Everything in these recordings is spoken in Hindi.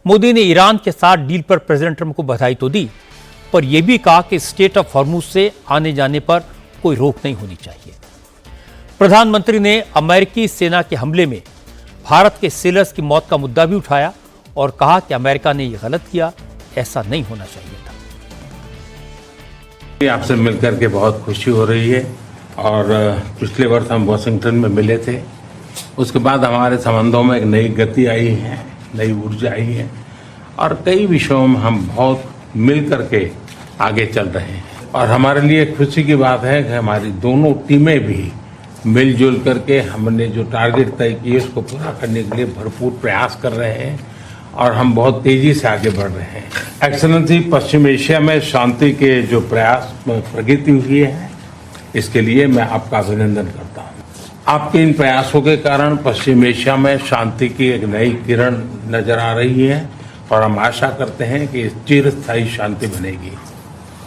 मोदी ने ईरान के साथ डील पर प्रेसिडेंट ट्रंप को बधाई तो दी, पर यह भी कहा कि स्ट्रेट ऑफ हॉर्मुज से आने जाने पर कोई रोक नहीं होनी चाहिए। प्रधानमंत्री ने अमेरिकी सेना के हमले में भारत के सेलर्स की मौत का मुद्दा भी उठाया और कहा कि अमेरिका ने यह गलत किया, ऐसा नहीं होना चाहिए था। आपसे मिलकर के बहुत खुशी हो रही है और पिछले वर्ष हम वाशिंगटन में मिले थे। उसके बाद हमारे संबंधों में एक नई गति आई है, नई ऊर्जा आई है और कई विषयों में हम बहुत मिल करके आगे चल रहे हैं। और हमारे लिए खुशी की बात है कि हमारी दोनों टीमें भी मिलजुल करके हमने जो टारगेट तय किए उसको पूरा करने के लिए भरपूर प्रयास कर रहे हैं और हम बहुत तेजी से आगे बढ़ रहे हैं। एक्सेलेंसी, पश्चिम एशिया में शांति के जो प्रयास प्रगति हुई है, इसके लिए मैं आपका अभिनंदन करता हूँ। आपके इन प्रयासों के कारण पश्चिम एशिया में शांति की एक नई किरण नजर आ रही है और हम आशा करते हैं कि चिरस्थायी शांति बनेगी।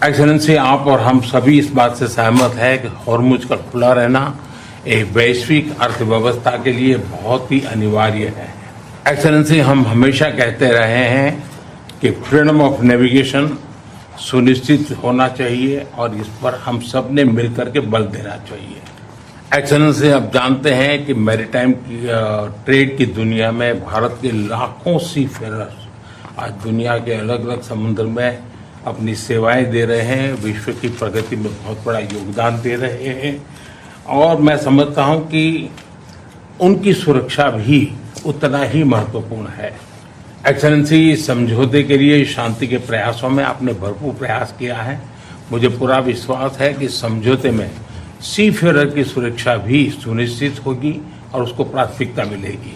एक्सेलेंसी, आप और हम सभी इस बात से सहमत है कि हॉर्मुज का खुला रहना एक वैश्विक अर्थव्यवस्था के लिए बहुत ही अनिवार्य है। एक्सेलेंसी, हम हमेशा कहते रहे हैं कि फ्रीडम ऑफ नेविगेशन सुनिश्चित होना चाहिए और इस पर हम सब ने मिलकर के बल देना चाहिए। एक्सेलेंसी, आप जानते हैं कि मैरीटाइम ट्रेड की दुनिया में भारत के लाखों सीफेरर्स आज दुनिया के अलग अलग समुद्र में अपनी सेवाएं दे रहे हैं, विश्व की प्रगति में बहुत बड़ा योगदान दे रहे हैं और मैं समझता हूं कि उनकी सुरक्षा भी उतना ही महत्वपूर्ण है। एक्सेलेंसी, समझौते के लिए शांति के प्रयासों में आपने भरपूर प्रयास किया है। मुझे पूरा विश्वास है कि समझौते में सीफेरर की सुरक्षा भी सुनिश्चित होगी और उसको प्राथमिकता मिलेगी।